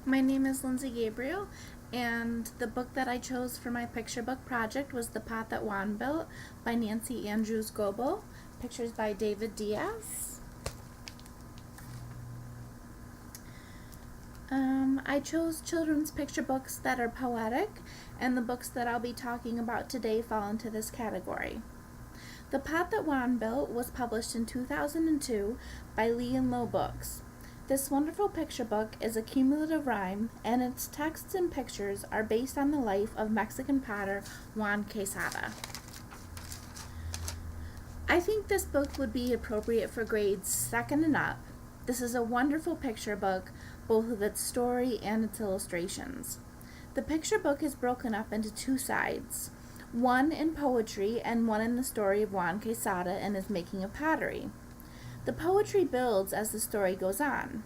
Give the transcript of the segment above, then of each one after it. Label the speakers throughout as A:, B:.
A: My name is Lindsay Gabriel, and the book that I chose for my picture book project was The Pot That Juan Built by Nancy Andrews Gobo. Pictures by David Diaz. I chose children's picture books that are poetic, and the books that I'll be talking about today fall into this category. The Pot That Juan Built was published in 2002 by Lee and Low Books. This wonderful picture book is a cumulative rhyme, and its texts and pictures are based on the life of Mexican potter Juan Quesada. I think this book would be appropriate for grades 2nd and up. This is a wonderful picture book, both of its story and its illustrations. The picture book is broken up into 2 sides, one in poetry and one in the story of Juan Quesada and his making of pottery. The poetry builds as the story goes on.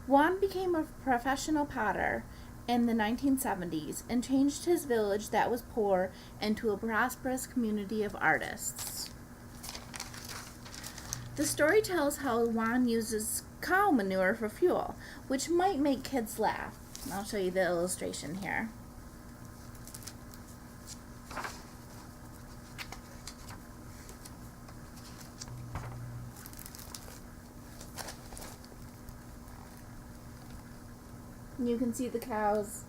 A: Juan became a professional potter in the 1970s and changed his village that was poor into a prosperous community of artists. The story tells how Juan uses cow manure for fuel, which might make kids laugh. I'll show you the illustration here. You can see the cows,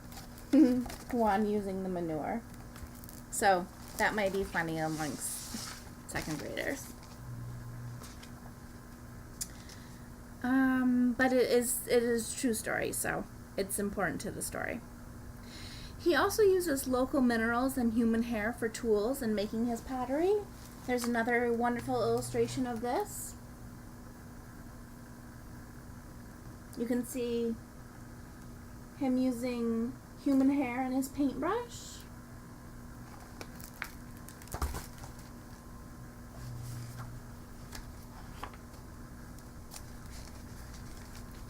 A: Juan using the manure. So that might be funny amongst 2nd graders. But it is true story, so it's important to the story. He also uses local minerals and human hair for tools in making his pottery. There's another wonderful illustration of this. You can see him using human hair in his paintbrush.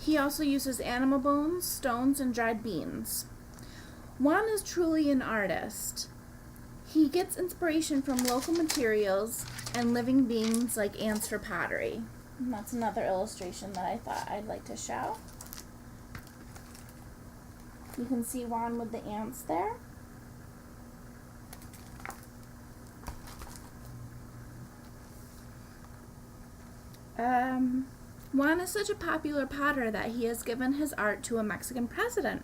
A: He also uses animal bones, stones, and dried beans. Juan is truly an artist. He gets inspiration from local materials and living beings like ants for pottery. And that's another illustration that I thought I'd like to show. You can see Juan with the ants there. Juan is such a popular potter that he has given his art to a Mexican president.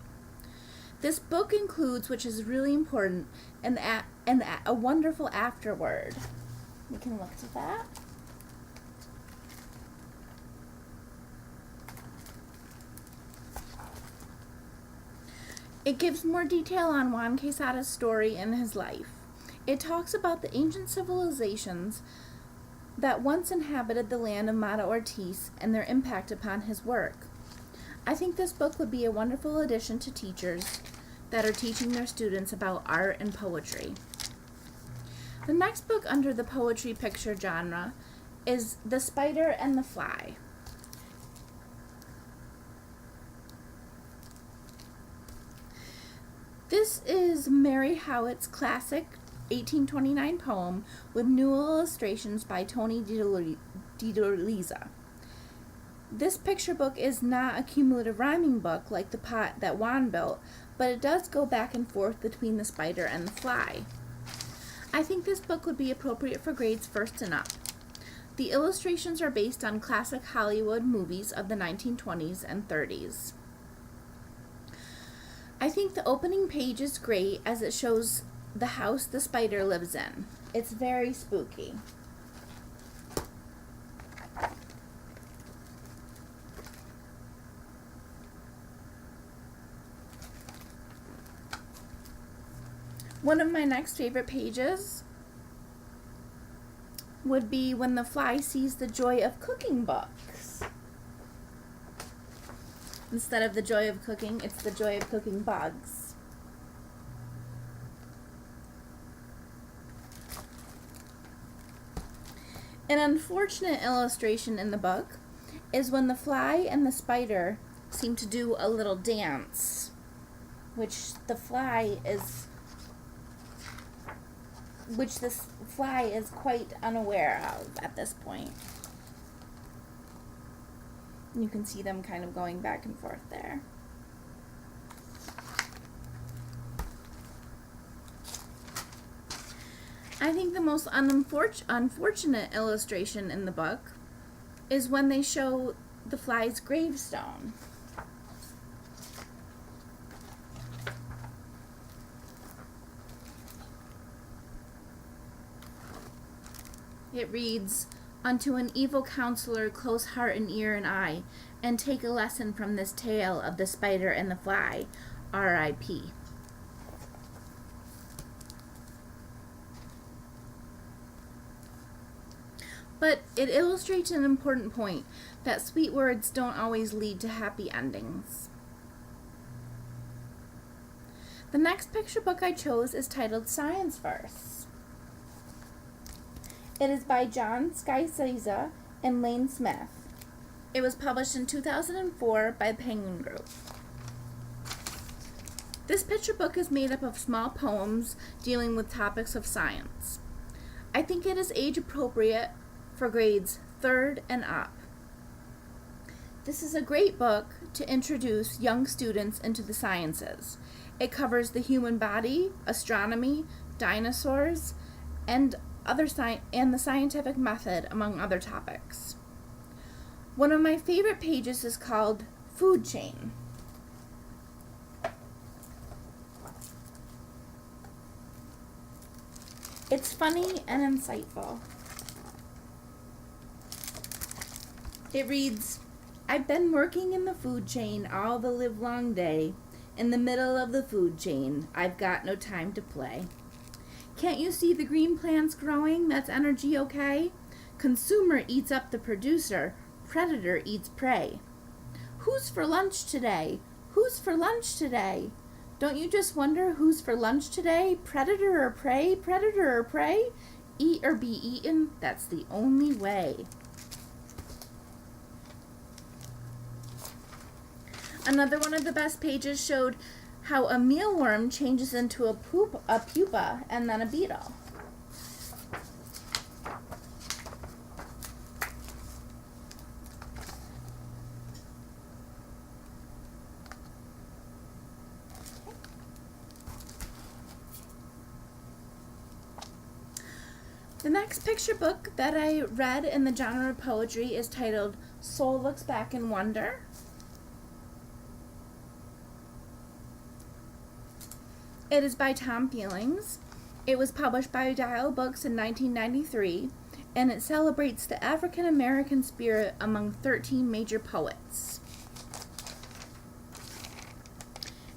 A: This book includes, which is really important, a wonderful afterword. We can look to that. It gives more detail on Juan Quesada's story and his life. It talks about the ancient civilizations that once inhabited the land of Mata Ortiz and their impact upon his work. I think this book would be a wonderful addition to teachers that are teaching their students about art and poetry. The next book under the poetry picture genre is The Spider and the Fly. This is Mary Howitt's classic 1829 poem with new illustrations by Tony DiDorliza. This picture book is not a cumulative rhyming book like The Pot That Juan Built, but it does go back and forth between the spider and the fly. I think this book would be appropriate for grades 1st and up. The illustrations are based on classic Hollywood movies of the 1920s and 30s. I think the opening page is great as it shows the house the spider lives in. It's very spooky. One of my next favorite pages would be when the fly sees the joy of cooking books. Instead of the joy of cooking, it's the joy of cooking bugs. An unfortunate illustration in the book is when the fly and the spider seem to do a little dance, which this fly is quite unaware of at this point. You can see them kind of going back and forth there. I think the most unfortunate illustration in the book is when they show the fly's gravestone. It reads, "Unto an evil counselor close heart and ear and eye, and take a lesson from this tale of the spider and the fly, R.I.P." But it illustrates an important point, that sweet words don't always lead to happy endings. The next picture book I chose is titled Science Verse. It is by John Sciascia and Lane Smith. It was published in 2004 by Penguin Group. This picture book is made up of small poems dealing with topics of science. I think it is age appropriate for grades 3rd and up. This is a great book to introduce young students into the sciences. It covers the human body, astronomy, dinosaurs, and the scientific method, among other topics. One of my favorite pages is called Food Chain. It's funny and insightful. It reads, "I've been working in the food chain all the livelong day. In the middle of the food chain, I've got no time to play. Can't you see the green plants growing? That's energy, okay? Consumer eats up the producer. Predator eats prey. Who's for lunch today? Who's for lunch today? Don't you just wonder who's for lunch today? Predator or prey? Predator or prey? Eat or be eaten? That's the only way." Another one of the best pages showed how a mealworm changes into a pupa and then a beetle. The next picture book that I read in the genre of poetry is titled Soul Looks Back in Wonder. It is by Tom Feelings. It was published by Dial Books in 1993, and it celebrates the African American spirit among 13 major poets.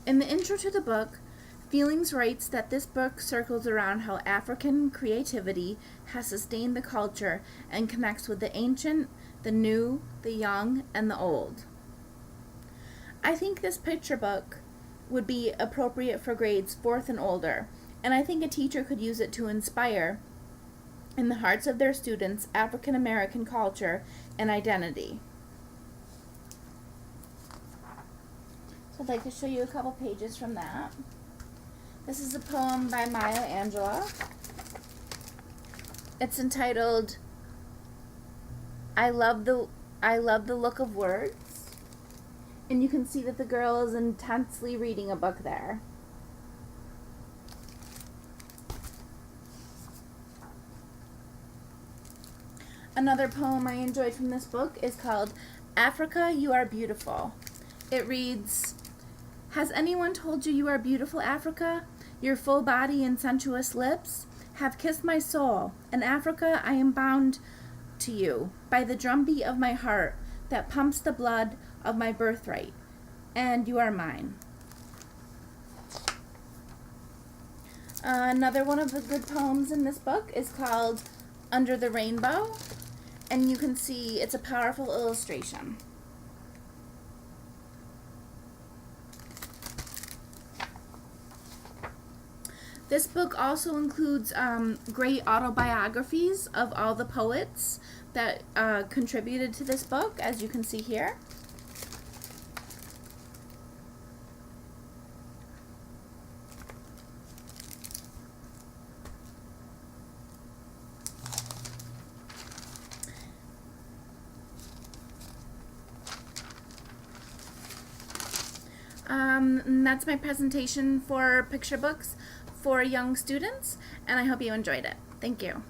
A: In the intro to the book, Feelings writes that this book circles around how African creativity has sustained the culture and connects with the ancient, the new, the young, and the old. I think this picture book would be appropriate for grades 4th and older, and I think a teacher could use it to inspire in the hearts of their students African American culture and identity. So I'd like to show you a couple pages from that. This is a poem by Maya Angelou. It's entitled I love the look of words. And you can see that the girl is intensely reading a book there. Another poem I enjoyed from this book is called Africa, You Are Beautiful. It reads, "Has anyone told you you are beautiful, Africa? Your full body and sensuous lips have kissed my soul, and Africa, I am bound to you by the drumbeat of my heart that pumps the blood of my birthright, and you are mine." Another one of the good poems in this book is called Under the Rainbow, and you can see it's a powerful illustration. This book also includes great autobiographies of all the poets that contributed to this book, as you can see here. And that's my presentation for picture books for young students, and I hope you enjoyed it. Thank you.